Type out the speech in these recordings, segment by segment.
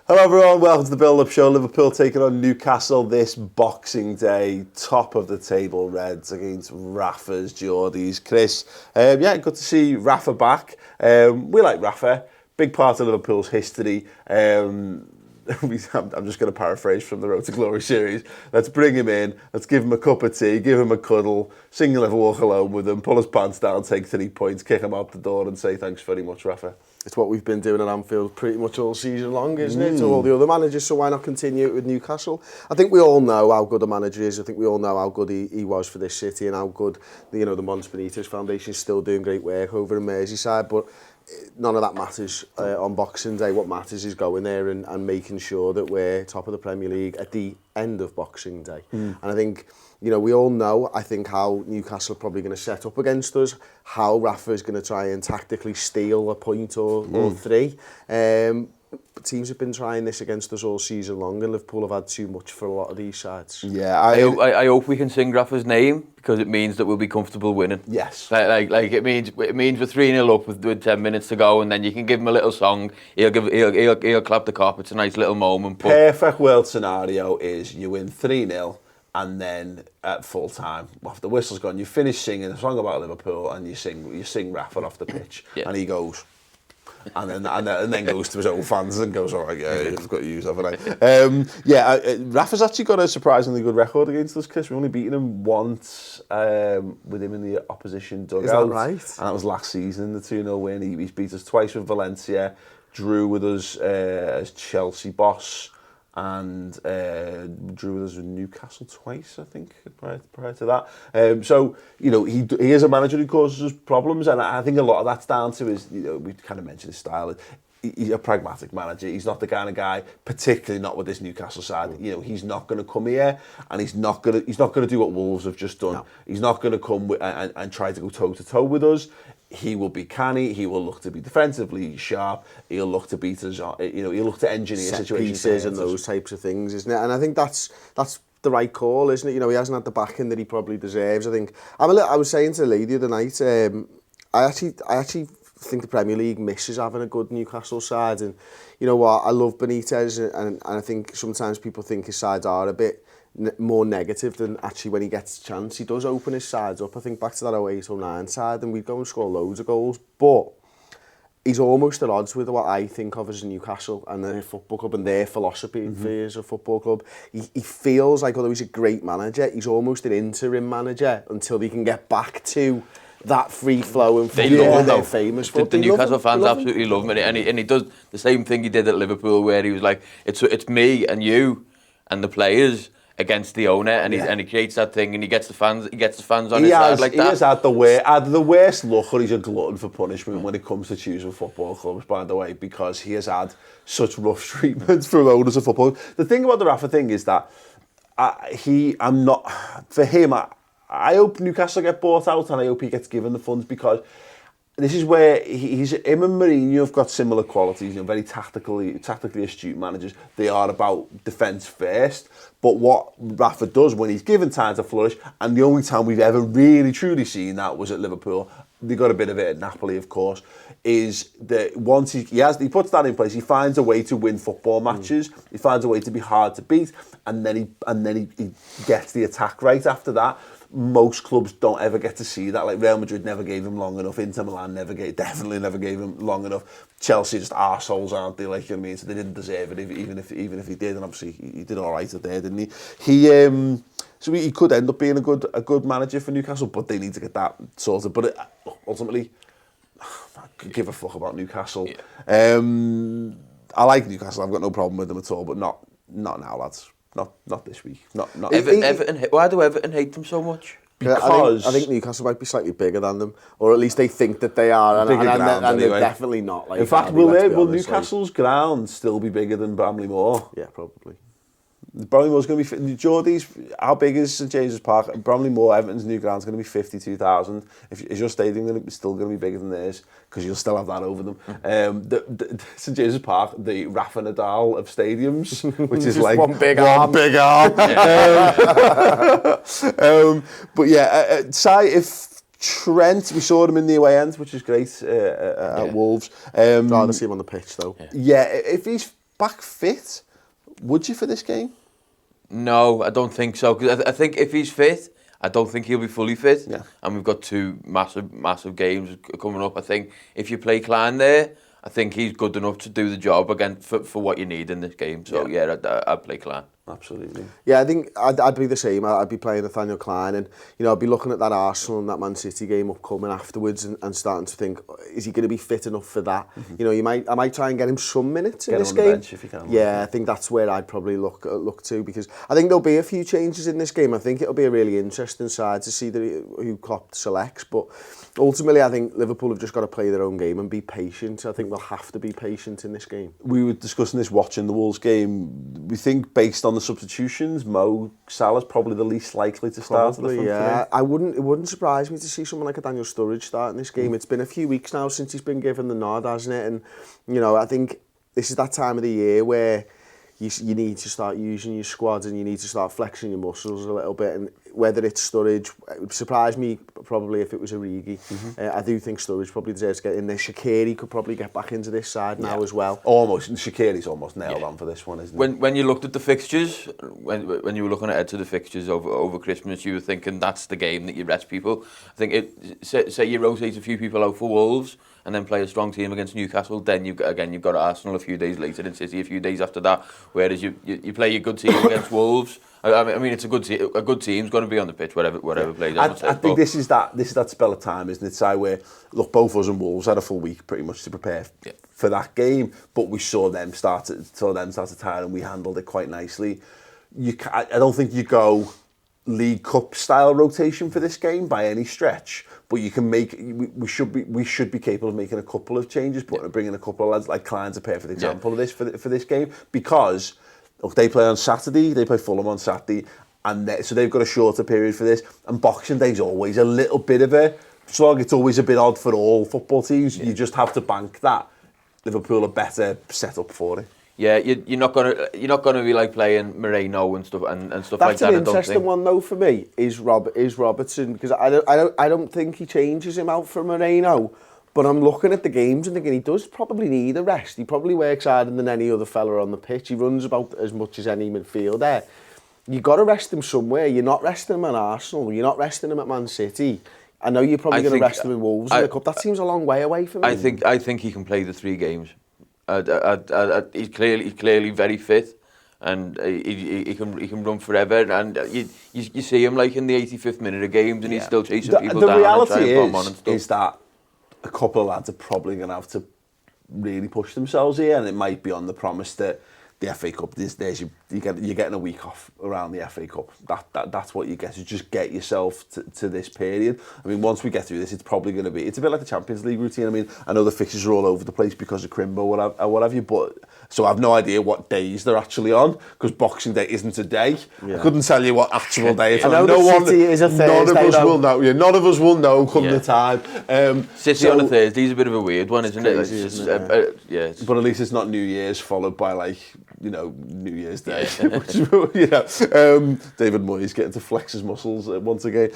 Hello everyone, welcome to the build-up show. Liverpool taking on Newcastle this Boxing Day. Top of the table Reds against Rafa's Geordies. Chris, yeah, good to see Rafa back. We like Rafa, big part of Liverpool's history. I'm just going to paraphrase from the Road to Glory series. Let's bring him in, let's give him a cup of tea, give him a cuddle, sing a little walk alone with him, pull his pants down, take 3 points, kick him out the door and say thanks very much, Rafa. It's what we've been doing at Anfield pretty much all season long, isn't it? To all the other managers, so why not continue it with Newcastle? I think we all know how good a manager is. I think we all know how good he was for this city and how good the Rafa Benitez Foundation is still doing great work over in Merseyside. But none of that matters on Boxing Day. What matters is going there and making sure that we're top of the Premier League at the end of Boxing Day. And I think, we all know, I think, how Newcastle are probably going to set up against us, how Rafa is going to try and tactically steal a point or three. Teams have been trying this against us all season long, and Liverpool have had too much for a lot of these sides. Yeah, I hope we can sing Rafa's name, because it means that we'll be comfortable winning. Yes. Like it means we're 3-0 up with 10 minutes to go, and then you can give him a little song. He'll clap the cop. It's a nice little moment. But perfect world scenario is you win 3-0. And then at full time, after the whistle's gone, you finish singing a song about Liverpool, and you sing Rafa off the pitch, and he goes, and then goes to his own fans and goes, all right, yeah, I've got to use, haven't I? Rafa's actually got a surprisingly good record against us, Chris. We've only beaten him once with him in the opposition dugout. Is that right? And that was last season, the 2-0 win. He's beat us twice with Valencia, drew with us as Chelsea boss, and drew with us with Newcastle twice, I think, prior to that. So, he is a manager who causes us problems, and I think a lot of that's down to his, we kind of mentioned his style. He's a pragmatic manager. He's not the kind of guy, particularly not with this Newcastle side. He's not going to come here, and he's not going to do what Wolves have just done. No. He's not going to come and try to go toe-to-toe with us. He will be canny. He will look to be defensively sharp. He'll look to beat us. He'll look to engineer situations and those types of things, isn't it? And I think that's the right call, isn't it? He hasn't had the backing that he probably deserves. I think I was saying to the lady the other night. I actually think the Premier League misses having a good Newcastle side, and you know what? I love Benitez, and I think sometimes people think his sides are a bit more negative than actually when he gets a chance. He does open his sides up. I think back to that 08-09 side, and we'd go and score loads of goals. But he's almost at odds with what I think of as Newcastle and their football club and their philosophy for as a football club. He feels like, although he's a great manager, he's almost an interim manager until he can get back to that free-flowing football they're famous for. The Newcastle fans absolutely love him, and he does the same thing he did at Liverpool, where he was like, it's me and you and the players against the owner, and he creates that thing, and he gets the fans on his side like that. He has had the worst luck, or he's a glutton for punishment when it comes to choosing football clubs, by the way, because he has had such rough treatment from owners of football. The thing about the Rafa thing is that I hope Newcastle get bought out, and I hope he gets given the funds, because this is where him and Mourinho have got similar qualities, very tactically astute managers. They are about defence first. But what Rafa does when he's given time to flourish, and the only time we've ever really truly seen that was at Liverpool, they got a bit of it at Napoli, of course, is that once he puts that in place, he finds a way to win football matches. He finds a way to be hard to beat, and then he gets the attack right after that. Most clubs don't ever get to see that. Like Real Madrid never gave him long enough. Inter Milan definitely never gave him long enough. Chelsea just arseholes, aren't they? Like, you know what I mean? So they didn't deserve it, even if he did. And obviously he did all right there, didn't he? So he could end up being a good manager for Newcastle, but they need to get that sorted. But ultimately, I could give a fuck about Newcastle. Yeah. I like Newcastle. I've got no problem with them at all, but not now, lads. Not this week. Not. Everton. Why do Everton hate them so much? Because I think Newcastle might be slightly bigger than them, or at least they think that they are, and they're definitely not. Like, in fact, will Newcastle's ground still be bigger than Bramley Moor? Yeah, probably. Bramley Moor's going to be... Geordie's, how big is St James's Park? Bramley Moor, Everton's new ground's going to be 52,000. Is your stadium still going to be bigger than theirs? Because you'll still have that over them. The St James's Park, the Rafa Nadal of stadiums, which is like one big arm. But yeah, if Trent, we saw him in the away end, which is great at Wolves. I'd rather see him on the pitch, though. Yeah, if he's back fit, would you, for this game? No, I don't think so. Because I think if he's fit, I don't think he'll be fully fit. Yeah. And we've got 2 massive games coming up. I think if you play Klein there, I think he's good enough to do the job again for what you need in this game. So yeah, I'd play Klein. Absolutely. Yeah, I think I'd be the same. I'd be playing Nathaniel Klein, and I'd be looking at that Arsenal and that Man City game upcoming afterwards, and starting to think, is he going to be fit enough for that? I might try and get him some minutes in this game. Bench if you can. Yeah, I think that's where I'd probably look to, because I think there'll be a few changes in this game. I think it'll be a really interesting side to see who Klopp selects, but ultimately I think Liverpool have just got to play their own game and be patient. I think they'll have to be patient in this game. We were discussing this watching the Wolves game. We think, based on the substitutions, Mo Salah's probably the least likely to start. Probably, yeah. It wouldn't surprise me to see someone like a Daniel Sturridge starting this game. It's been a few weeks now since he's been given the nod, hasn't it? And I think this is that time of the year where you need to start using your squad, and you need to start flexing your muscles a little bit. And whether it's Sturridge, it would surprise me probably if it was Origi. I do think Sturridge probably deserves to get in there. Shaqiri could probably get back into this side now as well. Almost. And Shaqiri's almost nailed on for this one, isn't he? When you looked at the fixtures, when you were looking ahead to the fixtures over Christmas, you were thinking that's the game that you rest people. I think say you rotate a few people out for Wolves, and then play a strong team against Newcastle, then you've got Arsenal a few days later and City a few days after that. Whereas you play your good team against Wolves. I mean, it's a good team's going to be on the pitch, whatever plays. I think this is that spell of time, isn't it, Si, where look, both us and Wolves had a full week pretty much to prepare for that game, but we saw them start to tire, and we handled it quite nicely. I don't think you go League Cup style rotation for this game by any stretch, but you can make. We should be capable of making a couple of changes, bringing a couple of lads like Klein's a perfect example of this for this game, because look, they play on Saturday, they play Fulham on Saturday, and so they've got a shorter period for this. And Boxing Day's always a little bit of a slog. It's always a bit odd for all football teams. You just have to bank that Liverpool are better set up for it. Yeah, you're not gonna be like playing Moreno and stuff and stuff like that. That's an interesting one though for me. Is Robertson, because I don't think he changes him out for Moreno, but I'm looking at the games and thinking he does probably need a rest. He probably works harder than any other fella on the pitch. He runs about as much as any midfielder. You got to rest him somewhere. You're not resting him at Arsenal. You're not resting him at Man City. I know you're probably going to rest him in Wolves in the Cup. That seems a long way away from me. I think he can play the 3 games. He's clearly very fit, and he can run forever. And you see him like in the 85th minute of games, and he's still chasing people down. The reality and trying to put them on and stuff. is that a couple of lads are probably going to have to really push themselves here, and it might be on the promise that the FA Cup, you're getting a week off around the FA Cup. That's what you get. You just get yourself to this period. I mean, once we get through this, it's probably going to be. It's a bit like the Champions League routine. I mean, I know the fixtures are all over the place because of Crimbo or what have you, but so I've no idea what days they're actually on, because Boxing Day isn't a day. I couldn't tell you what actual day it's on. City is a Thursday. None of us will know. Yeah, none of us will know come the time. City on a Thursday is a bit of a weird one, isn't it? Isn't it? But at least it's not New Year's followed by like, New Year's Day. David Moyes getting to flex his muscles once again.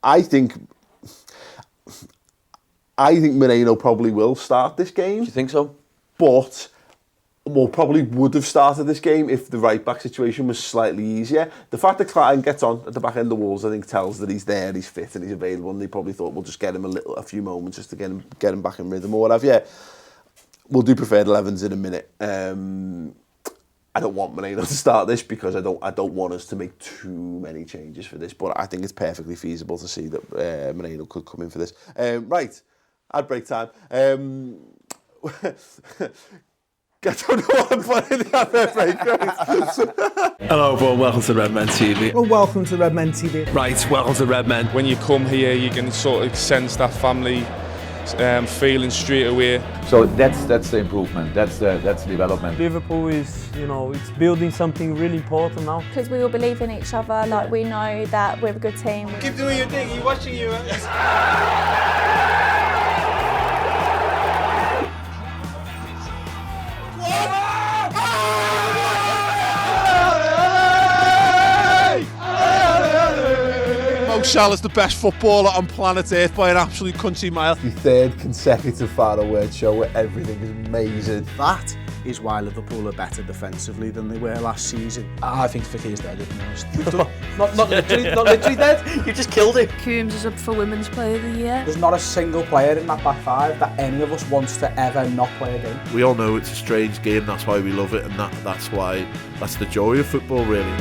I think Moreno probably will start this game. Do you think so? But probably would have started this game if the right back situation was slightly easier. The fact that Klein gets on at the back end of the Wolves, I think, tells that he's there, he's fit, and he's available. And they probably thought we'll just get him a few moments just to get him back in rhythm or whatever. Yeah, we'll do preferred 11s in a minute. I don't want Moreno to start this because I don't want us to make too many changes for this, but I think it's perfectly feasible to see that Moreno could come in for this. Right, ad break time. I don't know what I'm putting in the ad break. Hello everyone, welcome to Redmen TV. Well, welcome to Redmen TV. Right, welcome to Redmen. When you come here, you can sort of sense that family feeling straight away. So that's the improvement. That's the development. Liverpool is, it's building something really important now. Because we all believe in each other, like we know that we're a good team. Keep doing your thing. You're watching you. Salah's the best footballer on planet Earth by an absolute country mile. The 3rd consecutive final word show where everything is amazing. That is why Liverpool are better defensively than they were last season. I think Fakir's dead, to be honest. not literally dead. You just killed it. Coombs is up for Women's Player of the Year. There's not a single player in that back five that any of us wants to ever not play a game. We all know it's a strange game, that's why we love it, and that's the joy of football, really.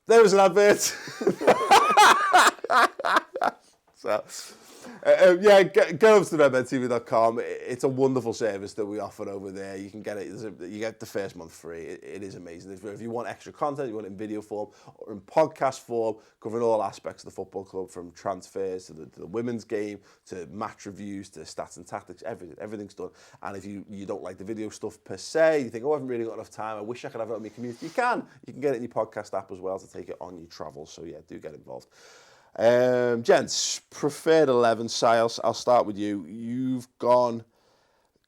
There was an advert. So, yeah, go over to redmentv.com. It's a wonderful service that we offer over there. You can get it. You get the first month free. It is amazing. If you want extra content, you want it in video form or in podcast form, covering all aspects of the football club, from transfers to the women's game to match reviews to stats and tactics. Everything's done. And if you don't like the video stuff per se, you think, oh, I haven't really got enough time, I wish I could have it on my community. You can get it in your podcast app as well to take it on your travels. So yeah, do get involved. Gents, preferred 11. Si, I'll start with you. You've gone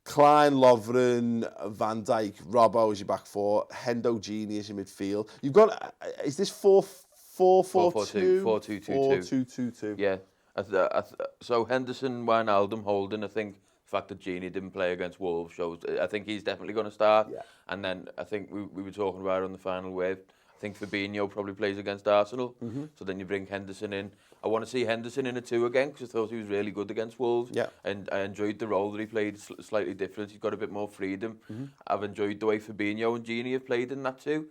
Klein, Lovren, Van Dijk, Robbo as your back four, Hendo, Gini as your midfield. You've got, is this 4-4-2? 4-2-2-2. Yeah. So Henderson, Wijnaldum, Holding. I think the fact that Gini didn't play against Wolves shows. I think he's definitely going to start. Yeah. And then I think we were talking about it on the final wave. I think Fabinho probably plays against Arsenal. So then you bring Henderson in. I want to see Henderson in a 2 again because I thought he was really good against Wolves. Yeah. And I enjoyed the role that he played, slightly different. He's got a bit more freedom. I've enjoyed the way Fabinho and Gini have played in that too.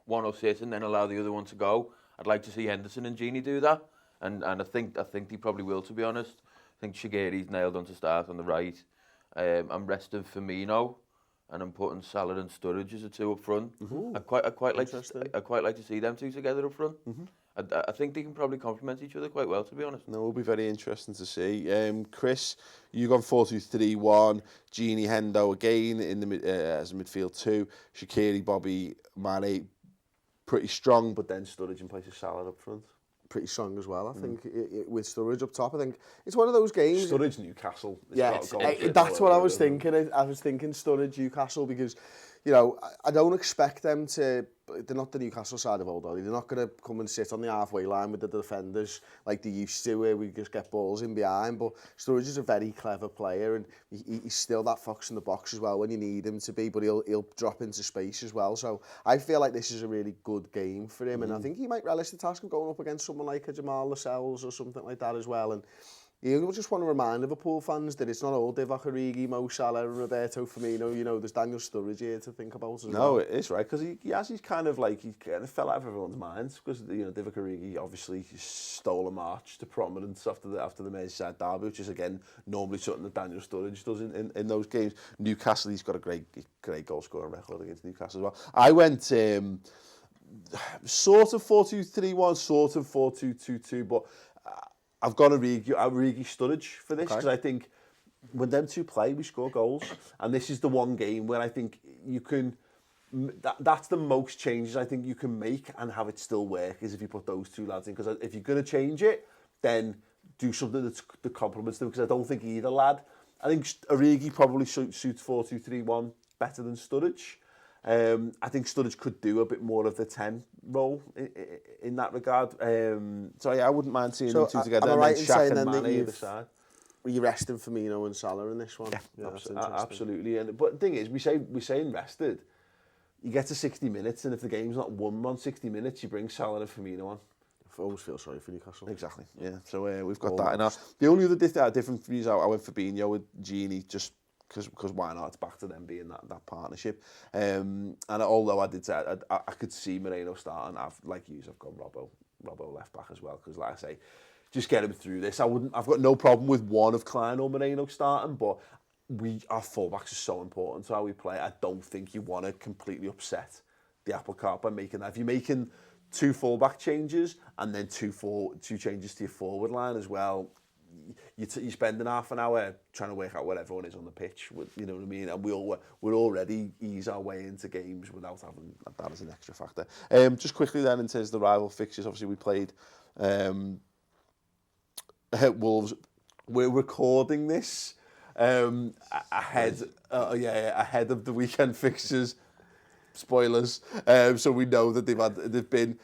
One will sit and then allow the other one to go. I'd like to see Henderson and Gini do that. And I think he probably will, to be honest. I think Shaqiri's nailed on to start on the right. I'm resting Firmino. And I'm putting Salah and Sturridge as a 2 up front. I quite like to see them 2 together up front. I think they can probably complement each other quite well, to be honest. No, it'll be very interesting to see. Chris, you gone 4-2-3-1. Gini, Hendo again in the as a midfield 2. Shaqiri, Bobby, Mane, pretty strong, but then Sturridge in place of Salah up front. Pretty strong as well, I think, with Sturridge up top. I think it's one of those games. Sturridge, Newcastle. That's what I was thinking. I was thinking Sturridge, Newcastle, because, you know, I don't expect them to. They're not the Newcastle side of old, are they? They're not going to come and sit on the halfway line with the defenders like they used to, where we just get balls in behind. But Sturridge is a very clever player, and he's still that fox in the box as well when you need him to be. But he'll drop into space as well. So I feel like this is a really good game for him, and I think he might relish the task of going up against someone like a Jamal Lascelles or something like that as well. And you just want to remind Liverpool fans that it's not all Divock Origi, Mo Salah and Roberto Firmino. You know, there's Daniel Sturridge here to think about as well. No, it is right, because he kind of fell out of everyone's minds, because, you know, Divock Origi obviously stole a march to prominence after the Merseyside derby, which is again normally something that Daniel Sturridge does in those games. Newcastle, he's got a great goal scoring record against Newcastle as well. I went sort of 4-2-3-1, sort of 4-2-2-2, but I've gone Origi Sturridge for this, because I think when them 2 play, we score goals. And this is the one game where I think you can... That's the most changes I think you can make and have it still work, is if you put those 2 lads in. Because if you're going to change it, then do something that complements them, because I don't think either lad... I think Origi probably suits 4-2-3-1 better than Sturridge. I think Sturridge could do a bit more of the 10 role in that regard. So yeah, I wouldn't mind seeing them 2 together. Am I right in saying then that you're resting Firmino and Salah in this one? Yeah, absolutely. But the thing is, we're saying rested. You get to 60 minutes, and if the game's not won on 60 minutes, you bring Salah and Firmino on. I always feel sorry for Newcastle. Exactly. Yeah. So we've got that. And the only other different for me is I went Fabinho with Gini just. Because why not? It's back to them being that partnership. And although I did say I could see Moreno starting, I've got Robbo left back as well. Because like I say, just get him through this. I've got no problem with one of Klein or Moreno starting, but our fullbacks are so important to how we play. I don't think you want to completely upset the apple cart by making that. If you're making 2 fullback changes and then two changes to your forward line as well, you're spending half an hour trying to work out where everyone is on the pitch, you know what I mean? And we're already ease our way into games without having that as an extra factor. Just quickly then, in terms of the rival fixtures, obviously we played Wolves. We're recording this ahead of the weekend fixtures. Spoilers. So we know that they've been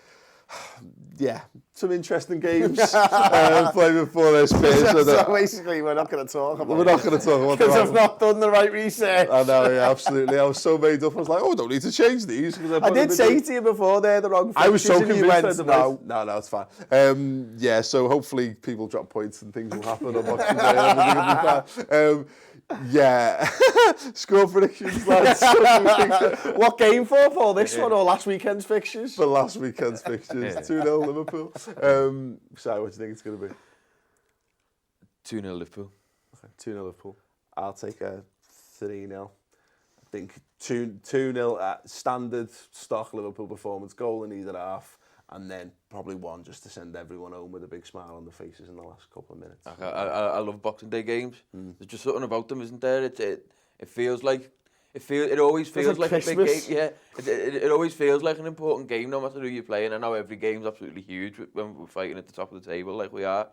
some interesting games playing before their Spurs. So basically, we're not going to talk about it. We're not going to talk about it. Because I've not done the right research. I know, yeah, absolutely. I was so made up. I was like, I don't need to change these. I did say to you before they're the wrong fixtures. I was so convinced. No, it's fine. So hopefully people drop points and things will happen on Boxing Day and everything will be fine. Score predictions, lads. What game for this one or last weekend's fixtures? For last weekend's fixtures. 2-0 Liverpool. Sorry, what do you think it's going to be? 2-0 Liverpool. Okay, 2-0 Liverpool. I'll take a 3-0. I think 2-0 standard stock Liverpool performance, goal in either half, and then probably one just to send everyone home with a big smile on their faces in the last couple of minutes. I love Boxing Day games. There's just something about them, isn't there? It feels like it always feels like a big game. Yeah, it always feels like an important game, no matter who you're playing. I know every game's absolutely huge when we're fighting at the top of the table like we are.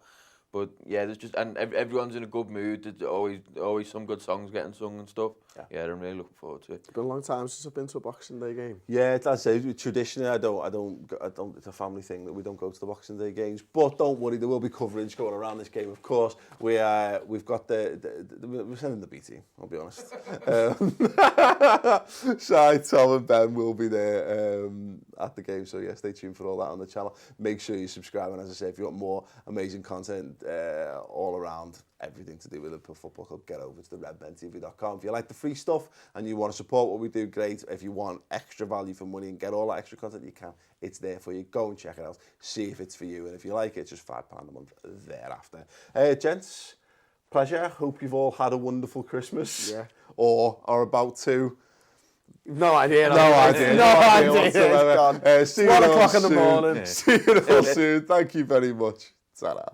But yeah, there's just everyone's in a good mood. There's always some good songs getting sung and stuff. Yeah, I'm really looking forward to it. It's been a long time since I've been to a Boxing Day game. Yeah, that's it. Traditionally, I don't. It's a family thing that we don't go to the Boxing Day games. But don't worry, there will be coverage going around this game. Of course, we've got we're sending the B team. I'll be honest. Shai, Tom, and Ben will be there at the game. So yeah, stay tuned for all that on the channel. Make sure you subscribe. And as I say, if you want more amazing content all around, everything to do with Liverpool Football Club, get over to the redmentv.com. If you like the free stuff and you want to support what we do, great. If you want extra value for money and get all that extra content you can, it's there for you. Go and check it out. See if it's for you. And if you like it, it's just £5 a month thereafter. Gents, pleasure. Hope you've all had a wonderful Christmas. Yeah. Or are about to. No idea. No idea whatsoever. See you 1 o'clock in the morning. See you all soon. Thank you very much. Ta-ra.